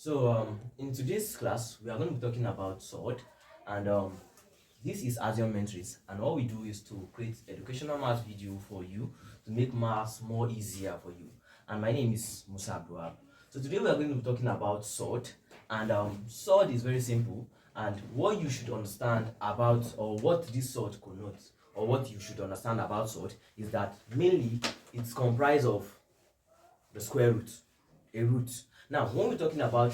In today's class, we are going to be talking about SWOT, and this is Asiometries, and all we do is to create educational math video for you to make maths more easier for you. And my name is Musa Abdulwahab. So today we are going to be talking about SWOT, and SWOT is very simple, and what you should understand about, or what this SWOT connotes, or what you should understand about SWOT is that mainly it's comprised of the square root, a root. Now, when we're talking about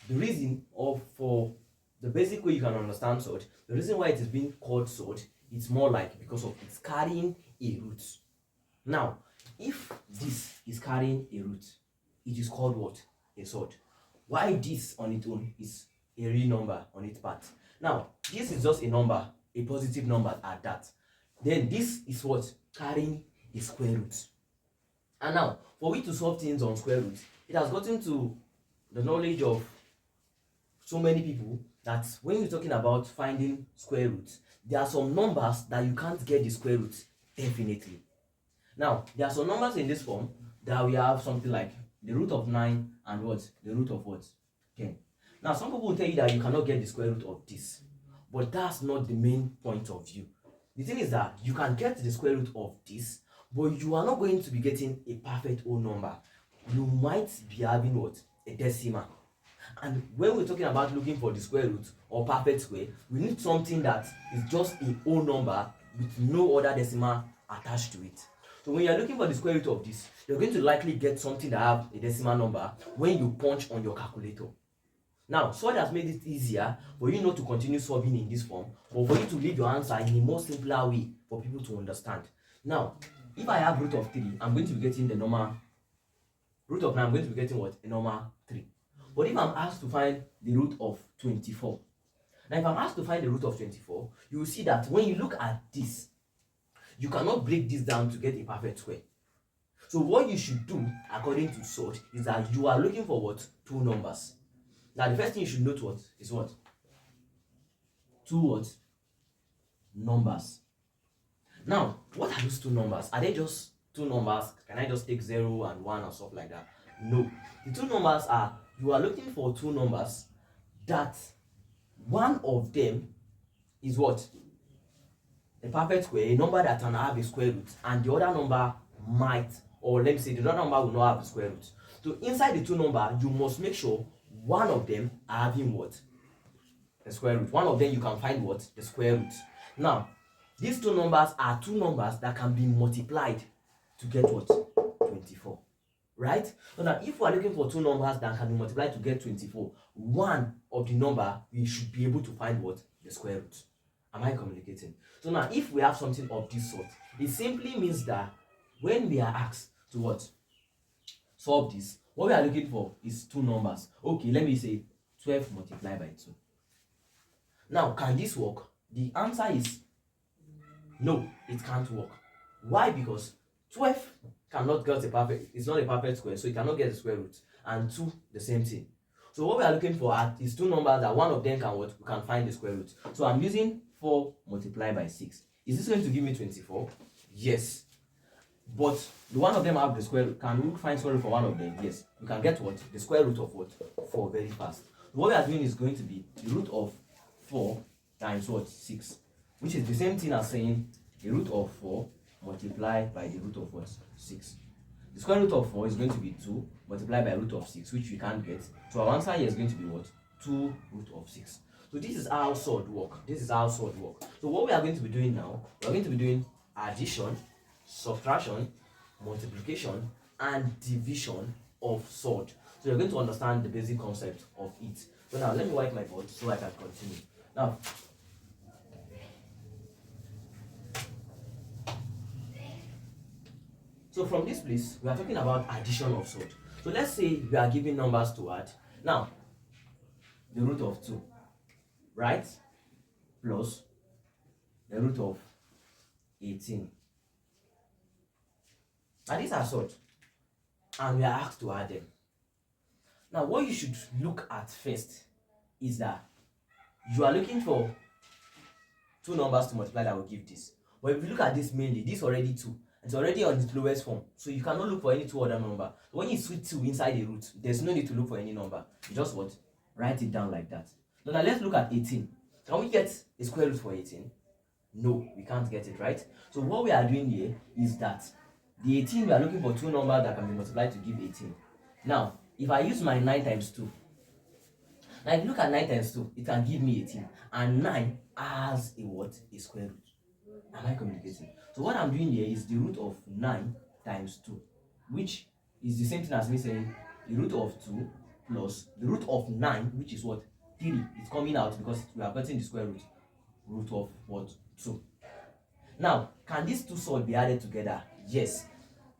the reason or for the basic way you can understand SWOT, the reason why it is being called SWOT, it's more like because of it's carrying a root. Now, if this is carrying a root, it is called what? A SWOT. Why this on its own is a real number on its part. Now, this is just a number, a positive number at that. Then this is what? Carrying a square root. And now, for we to solve things on square root, it has gotten to the knowledge of so many people that when you're talking about finding square roots, there are some numbers that you can't get the square root definitely. Now, there are some numbers in this form that we have something like the root of 9 and what? The root of what? 10. Now, some people will tell you that you cannot get the square root of this, but that's not the main point of view. The thing is that you can get the square root of this, but you are not going to be getting a perfect whole number. You might be having what? A decimal. And when we're talking about looking for the square root or perfect square, we need something that is just a whole number with no other decimal attached to it. So when you're looking for the square root of this, you're going to likely get something that have a decimal number when you punch on your calculator. Now, SWOT has made it easier for you not to continue solving in this form, but for you to leave your answer in a more simpler way for people to understand. Now, if I have root of 3, I'm going to be getting the normal root of 9, I'm going to be getting what? A normal 3. But if I'm asked to find the root of 24, now if I'm asked to find the root of 24, you will see that when you look at this, you cannot break this down to get a perfect square. So what you should do, according to SWOT, is that you are looking for what? Two numbers. Now the first thing you should note what is what? Two what? Numbers. Now, what are those two numbers? Are they just two numbers? Can I just take 0 and 1 or stuff like that? No. The two numbers are, you are looking for two numbers that one of them is what? A perfect square, a number that can have a square root, and the other number might, or let me say the other number will not have a square root. So inside the two numbers, you must make sure one of them are having what? The square root. One of them you can find what? The square root. Now, these two numbers are two numbers that can be multiplied to get what? 24. Right? So now, if we are looking for two numbers that can be multiplied to get 24, one of the number, we should be able to find what? The square root. Am I communicating? So now, if we have something of this sort, it simply means that when we are asked to what? Solve this, what we are looking for is two numbers. Okay, let me say 12 multiplied by 2. Now, can this work? The answer is no, it can't work. Why? Because 12 cannot get a perfect, it's not a perfect square, so it cannot get the square root. And 2, the same thing. So what we are looking for are these two numbers that one of them can what? We can find the square root. So I'm using 4 multiplied by 6. Is this going to give me 24? Yes. But the one of them have the square root. Can we find square root for one of them? Yes. We can get what? The square root of what? 4 very fast. What we are doing is going to be the root of 4 times what? 6. Which is the same thing as saying the root of 4 multiplied by the root of what? 6. The square root of 4 is going to be 2 multiplied by root of 6, which we can't get. So our answer here is going to be what? 2 root of 6. So this is how SWOT work. This is how SWOT work. So what we are going to be doing now, we are going to be doing addition, subtraction, multiplication, and division of SWOT. So you're going to understand the basic concept of it. So now let me wipe my board so I can continue. Now, so from this place, we are talking about addition of SWOT. So let's say we are giving numbers to add. Now, the root of 2, right? Plus the root of 18. Now these are SWOT, and we are asked to add them. Now what you should look at first is that you are looking for two numbers to multiply that will give this. But if you look at this mainly, this already 2, It's already on its lowest form, so you cannot look for any two other number. So when you switch 2 inside the root, there's no need to look for any number. You just what? Write it down like that. Now let's look at 18. Can we get a square root for 18? No, we can't get it, right? So what we are doing here is that the 18, we are looking for two numbers that can be multiplied to give 18. Now, if I use my 9 times 2, now if you look at 9 times 2, it can give me 18. And 9 has a what? A square root. Am I communicating? So what I'm doing here is the root of 9 times 2, which is the same thing as me saying the root of 2 plus the root of 9, which is what? 3. It's coming out because we are getting the square root. Root of what? 2. Now, can these two surds be added together? Yes.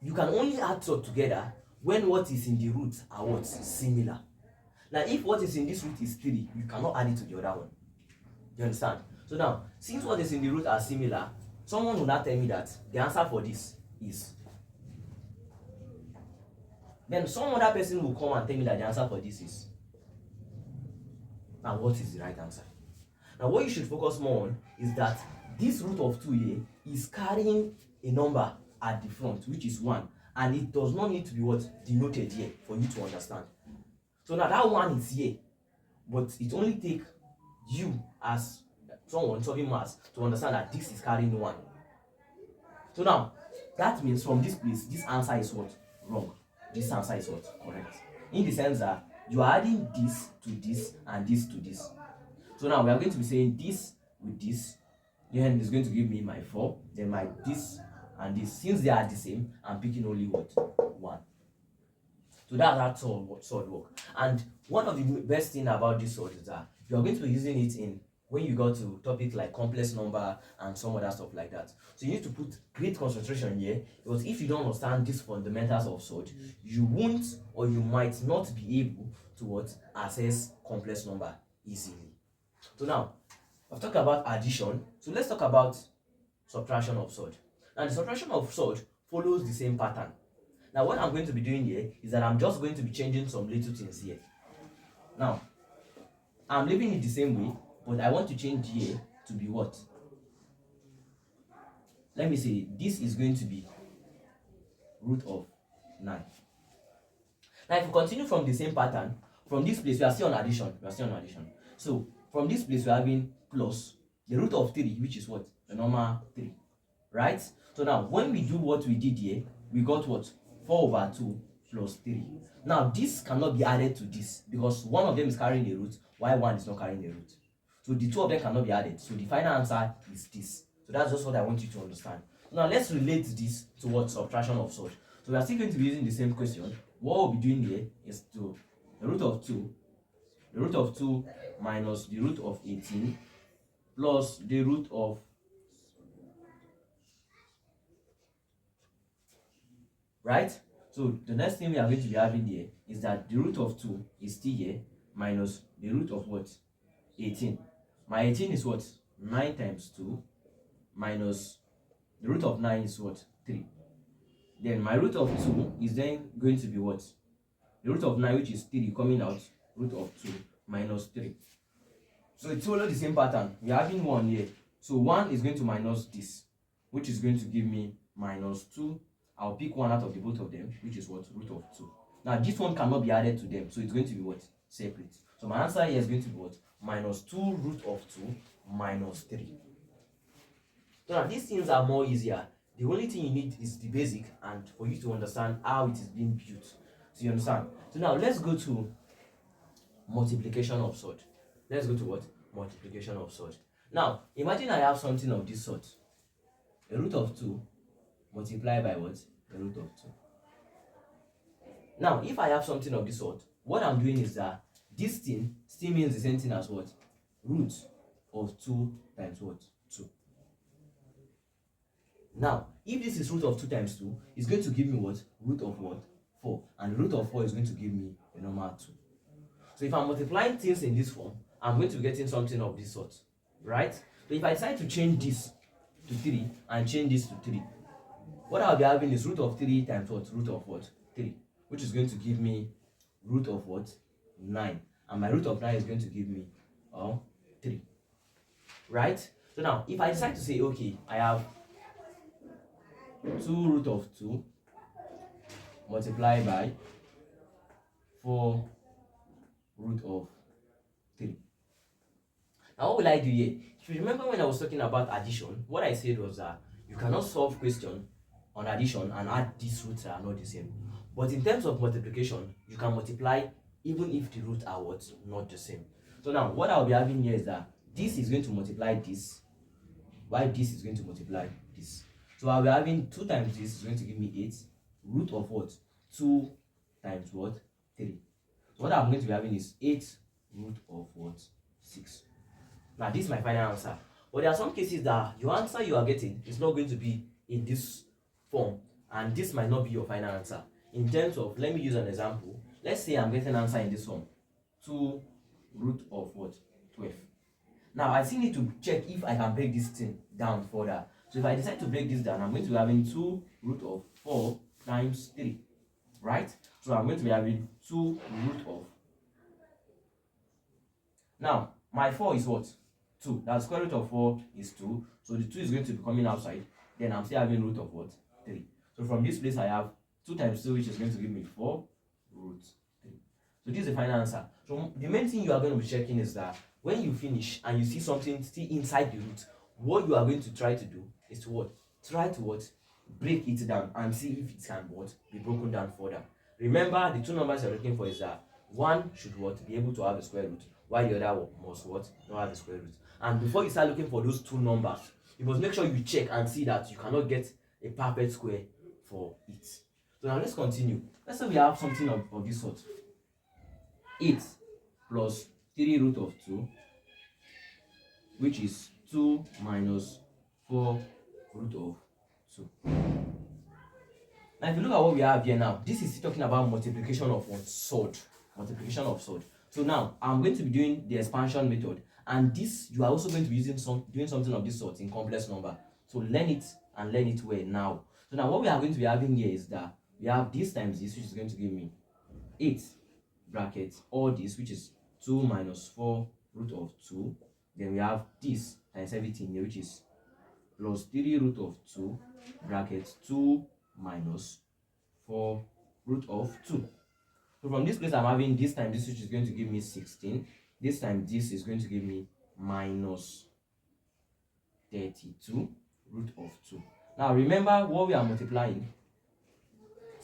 You can only add surds together when what is in the root are what? Similar. Now, if what is in this root is 3, you cannot add it to the other one. You understand? So now, since what is in the root are similar, someone will not tell me that the answer for this is. Then some other person will come and tell me that the answer for this is. Now, what is the right answer? Now, what you should focus more on is that this root of 2 here is carrying a number at the front, which is 1, and it does not need to be what? Denoted here for you to understand. So now that 1 is here, but it only takes you as someone solving maths to understand that this is carrying 1. So now, that means from this place, this answer is what? Wrong. This answer is what? Correct. In the sense that you are adding this to this and this to this. So now we are going to be saying this with this. Then it's going to give me my 4, then my this and this. Since they are the same, I'm picking only what? 1. So that's how sword work. And one of the best thing about this sword is that you are going to be using it in when you go to topics like complex number and some other stuff like that. So you need to put great concentration here, because if you don't understand these fundamentals of sword, you won't or you might not be able to what? Access complex number easily. So now, I've talked about addition, so let's talk about subtraction of sword. Now the subtraction of sword follows the same pattern. Now what I'm going to be doing here is that I'm just going to be changing some little things here. Now, I'm leaving it the same way, but I want to change here to be what? Let me say this is going to be root of 9. Now if we continue from the same pattern, from this place we are still on addition. So from this place we are having plus the root of 3, which is what? The normal 3. Right? So now when we do what we did here, we got what? 4/2 plus 3. Now this cannot be added to this because one of them is carrying the root while one is not carrying the root. So the two of them cannot be added. So the final answer is this. So that's just what I want you to understand. So now let's relate this to what? Subtraction of sword. So we are still going to be using the same question. What we'll be doing here is to the root of 2 minus the root of 18 plus the root of right? So the next thing we are going to be having here is that the root of 2 is still here minus the root of what? 18. My 18 is what? 9 times 2 minus the root of 9 is what? 3. Then my root of 2 is then going to be what? The root of 9, which is 3, coming out, root of 2 minus 3. So it follows the same pattern. We are having 1 here. So 1 is going to minus this, which is going to give me minus 2. I'll pick one out of the both of them, which is what? Root of 2. Now this one cannot be added to them, so it's going to be what? Separate. So my answer here is going to be what? Minus 2 root of 2 minus 3. So now these things are more easier. The only thing you need is the basic and for you to understand how it is being built. So you understand? So now let's go to multiplication of sword. Let's go to what? Multiplication of sword. Now imagine I have something of this sort. A root of 2 multiplied by what? The root of 2. Now, if I have something of this sort, what I'm doing is that this thing still means the same thing as what? Root of 2 times what? 2. Now, if this is root of 2 times 2, it's going to give me what? Root of what? 4. And the root of 4 is going to give me the number 2. So if I'm multiplying things in this form, I'm going to be getting something of this sort. Right? So if I decide to change this to 3 and change this to 3, what I'll be having is root of 3 times what? Root of what? 3. Which is going to give me root of what? 9. And my root of 9 is going to give me 3. Right? So now, if I decide to say, okay, I have 2 root of 2 multiplied by 4 root of 3. Now, what will I do here? If you remember when I was talking about addition, what I said was that you cannot solve question on addition and add these roots that are not the same. But in terms of multiplication, you can multiply even if the roots are what? Not the same. So now, what I'll be having here is that this is going to multiply this, while this is going to multiply this. So I'll be having 2 times this is going to give me 8, root of what? 2 times what? 3. So what I'm going to be having is 8 root of what? 6. Now this is my final answer. But there are some cases that your answer you are getting is not going to be in this form, and this might not be your final answer. In terms of, let me use an example. Let's say I'm getting an answer in this form, 2 root of what? 12. Now I still need to check if I can break this thing down further. So if I decide to break this down, I'm going to be having 2 root of 4 times 3, right? So I'm going to be having 2 root of. Now my 4 is what? 2. That square root of 4 is 2. So the 2 is going to be coming outside. Then I'm still having root of what? 3. So from this place I have 2 times 2, which is going to give me 4 root 3. So this is the final answer. So the main thing you are going to be checking is that when you finish and you see something still inside the root, what you are going to try to do is to what? Try to what? Break it down and see if it can what? Be broken down further. Remember, the two numbers you're looking for is that one should what? Be able to have a square root, while the other must what? Not have a square root. And before you start looking for those two numbers, you must make sure you check and see that you cannot get a perfect square for it. So now let's continue. Let's say we have something of this sort. 8 plus 3 root of 2, which is 2 minus 4 root of 2. Now if you look at what we have here now, this is talking about multiplication of what? Surd. Multiplication of surd. So now I'm going to be doing the expansion method, and this you are also going to be using doing something of this sort in complex number. So learn it and learn it well now. So now what we are going to be having here is that we have this times this, which is going to give me 8 bracket all this, which is 2 minus 4 root of 2. Then we have this times everything here, which is plus 3 root of 2 bracket 2 minus 4 root of 2. So from this place I'm having this time this, which is going to give me 16. This time this is going to give me minus 32 root of 2. Now remember what we are multiplying.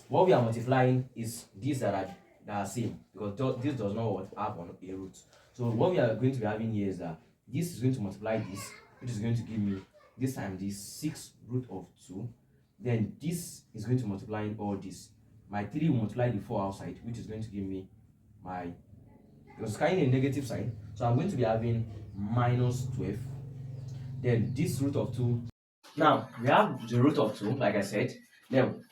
What we are multiplying is these that are same, because this does not have a root. So what we are going to be having here is that this is going to multiply this, which is going to give me this time this 6 root of 2. Then this is going to multiply all this. My 3 will multiply the 4 outside, which is going to give me my, because carrying a negative sign, so I'm going to be having minus 12. Then this root of 2. Now we have the root of 2, like I said. Then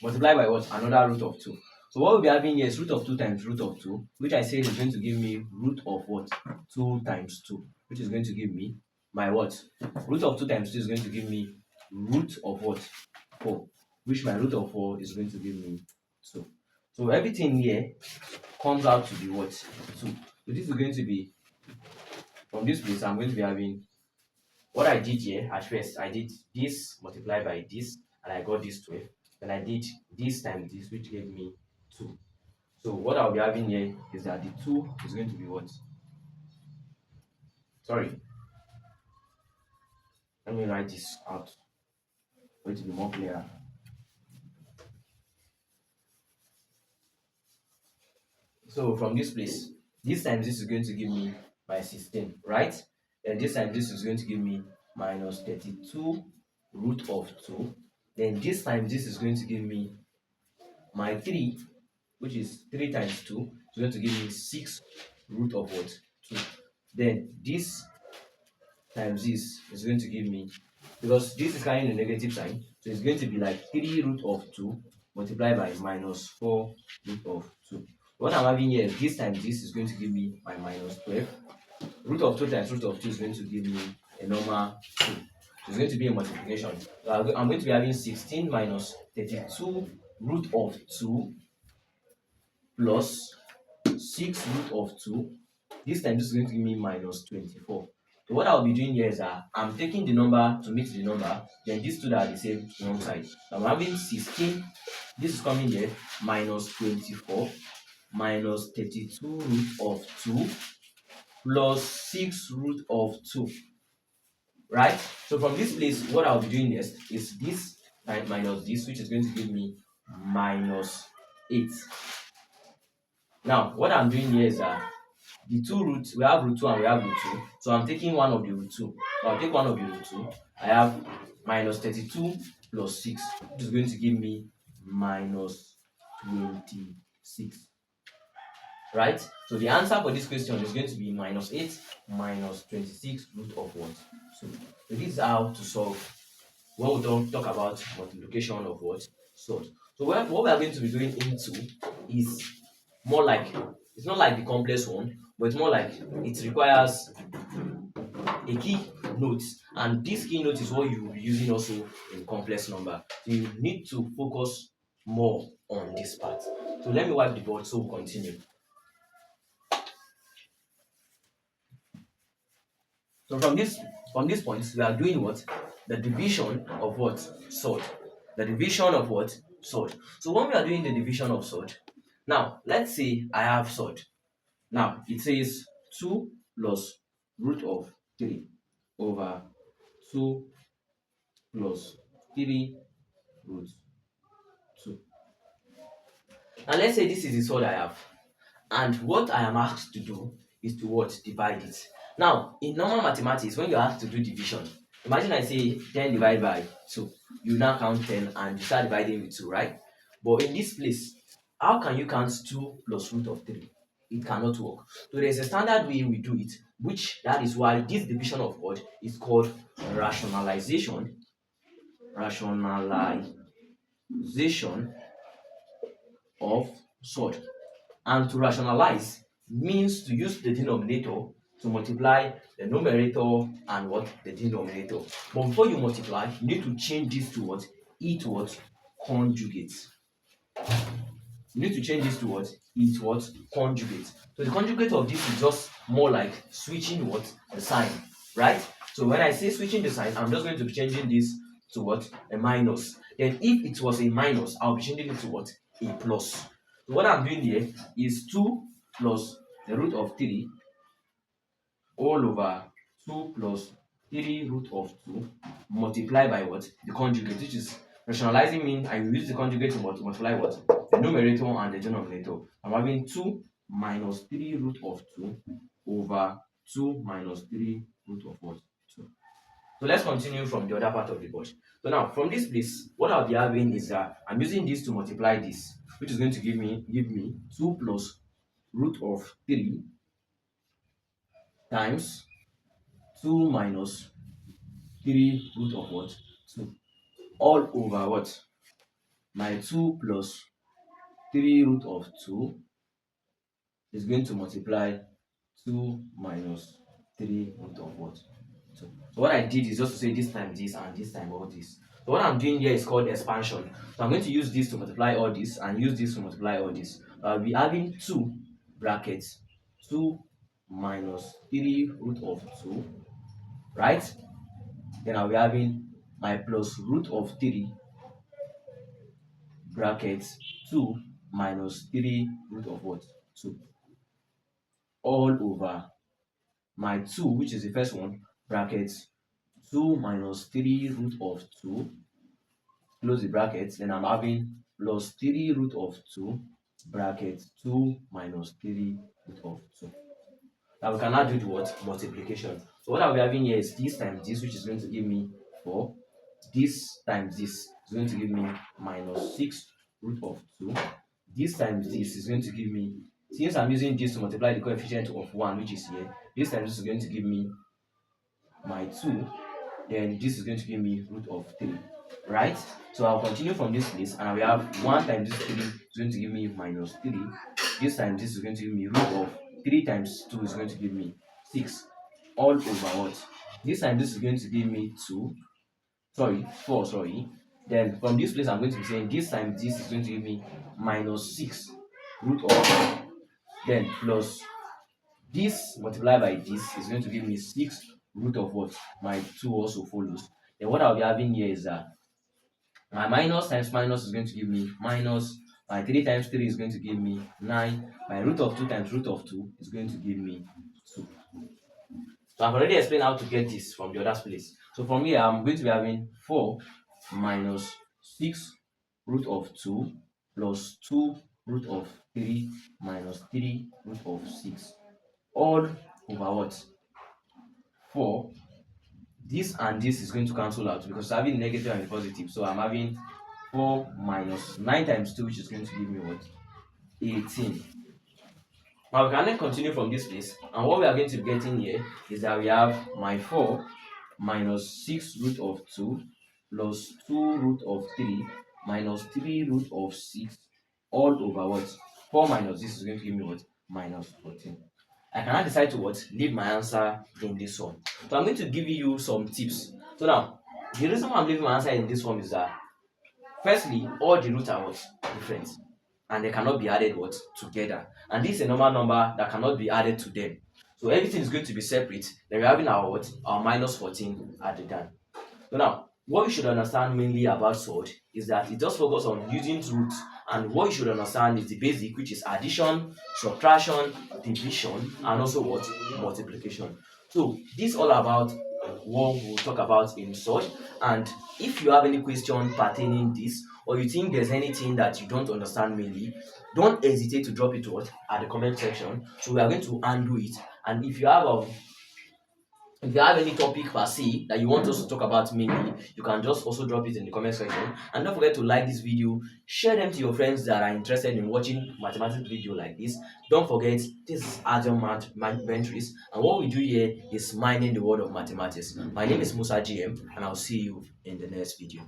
multiply by what? Another root of 2. So what we'll be having here is root of 2 times root of 2, which I said is going to give me root of what? 2 times 2, which is going to give me my what? Root of 2 times 2 is going to give me root of what? 4, which my root of 4 is going to give me 2. So everything here comes out to be what? 2. So this is going to be, from this place, I'm going to be having, what I did here at first, I did this multiplied by this, and I got this 12. Then I did this times this, which gave me 2. So what I'll be having here is that the 2 is going to be what? Sorry. Let me write this out for it to be more clear. So from this place, this times this is going to give me my 16, right? And this time this is going to give me minus 32 root of 2. Then this time this is going to give me my 3, which is 3 times 2, is going to give me 6 root of what? 2. Then this times this is going to give me, because this is carrying a negative sign, so it's going to be like 3 root of 2 multiplied by minus 4 root of 2. What I'm having here is this times this is going to give me my minus 12. Root of 2 times root of 2 is going to give me a normal 2. So it's going to be a multiplication. So I'm going to be having 16 minus 32 root of 2 plus 6 root of 2. This time this is going to give me minus 24. So what I'll be doing here is that I'm taking the number to meet the number, then these two that are the same wrong side. So I'm having 16, this is coming here, minus 24, minus 32 root of 2, plus 6 root of 2, right? So from this place, what I'll be doing next is this minus this, which is going to give me minus 8. Now, what I'm doing here is that the two roots, we have root 2 and we have root 2. So I'm taking one of the root 2. So I'll take one of the root 2. I have minus 32 plus 6, which is going to give me minus 26. Right? So the answer for this question is going to be minus 8 minus 26 root of what? So this is how to solve when we don't talk about multiplication of what? Sort. So what we are going to be doing into is more like, it's not like the complex one, but it's more like it requires a key note, and this key note is what you will be using also in complex number. So you need to focus more on this part. So let me wipe the board so we'll continue. So from this point, we are doing what? The division of what? Sort. The division of what? Sort. So when we are doing the division of sort, now let's say I have sort. Now it says 2 plus root of 3 over 2 plus 3 root 2. And let's say this is the sort I have. And what I am asked to do is to what? Divide it. Now, in normal mathematics, when you're asked to do division, imagine I say 10 divided by 2. You now count 10 and you start dividing with 2, right? But in this place, how can you count 2 plus root of 3? It cannot work. So there's a standard way we do it, which that is why this division of what is called rationalization. Rationalization of sort. And to rationalize means to use the denominator to multiply the numerator and what? The denominator. But before you multiply, you need to change this to what? E to what? Conjugate. You need to change this to what? E to what? Conjugate. So the conjugate of this is just more like switching what? The sign, right? So when I say switching the sign, I'm just going to be changing this to what? A minus. Then if it was a minus, I'll be changing it to what? A plus. So what I'm doing here is 2 plus the root of 3 all over 2 plus 3 root of 2 multiplied by what? The conjugate, which is rationalizing means I will use the conjugate to multiply what? The numerator and the denominator. I'm having 2 minus 3 root of 2 over 2 minus 3 root of what? 2. So let's continue from the other part of the board. So now from this place, what I'll be having is that I'm using this to multiply this, which is going to give me 2 plus root of 3 times 2 minus 3 root of what? 2. All over what? My 2 plus 3 root of 2 is going to multiply 2 minus 3 root of what? 2. So what I did is just to say this time this and this time all this. So what I'm doing here is called expansion. So I'm going to use this to multiply all this and use this to multiply all this. So I'll be having 2 brackets 2 minus 3 root of 2, right? Then I'll be having my plus root of 3 brackets 2 minus 3 root of what? 2. All over my 2, which is the first one, brackets 2 minus 3 root of 2, close the brackets, then I'm having plus 3 root of 2, brackets 2 minus 3 root of 2. Now we can now do the what? Multiplication. So what I'll be having here is this times this, which is going to give me 4. This times this is going to give me minus 6 root of 2. This times this is going to give me, since I'm using this to multiply the coefficient of 1, which is here, this times this is going to give me my 2. Then this is going to give me root of 3, right? So I'll continue from this place, and I will have 1 times this 3 is going to give me minus 3. This times this is going to give me root of 3 times 2 is going to give me 6. All over what? This time this is going to give me 4, sorry. Then from this place I'm going to be saying this time this is going to give me minus 6 root of, then plus this multiplied by this is going to give me 6 root of what? My 2 also follows. Then what I'll be having here is that my minus times minus is going to give me minus. My 3 times 3 is going to give me 9. My root of 2 times root of 2 is going to give me 2. So I've already explained how to get this from the other place. So from here, I'm going to be having 4 minus 6 root of 2 plus 2 root of 3 minus 3 root of 6 all over what? 4. This and this is going to cancel out because I'm having negative and positive. So I'm having 4 minus 9 times 2, which is going to give me what? 18. Now we can then continue from this place, and what we are going to be getting here is that we have my 4 minus 6 root of 2 plus 2 root of 3 minus 3 root of 6 all over what? 4 minus this is going to give me what? Minus 14. I cannot decide to what? Leave my answer in this one. So I'm going to give you some tips. So now, the reason why I'm leaving my answer in this form is that firstly, all the roots are what? Different. And they cannot be added what? Together. And this is a normal number that cannot be added to them. So everything is going to be separate. Then we're having our what? Our minus 14 at the time. So now, what you should understand mainly about sword is that it just focuses on using roots, and what you should understand is the basic, which is addition, subtraction, division, and also what? Multiplication. So this is all about what we'll talk about in sword. And if you have any question pertaining this, or you think there's anything that you don't understand mainly, don't hesitate to drop it what? At the comment section. So we are going to undo it. And if you have any topic per se that you want us to talk about mainly, you can just also drop it in the comment section. And don't forget to like this video, share them to your friends that are interested in watching mathematics video like this. Don't forget, this is Adam Ventures, and what we do here is mining the world of mathematics. My name is Musa GM, and I'll see you in the next video.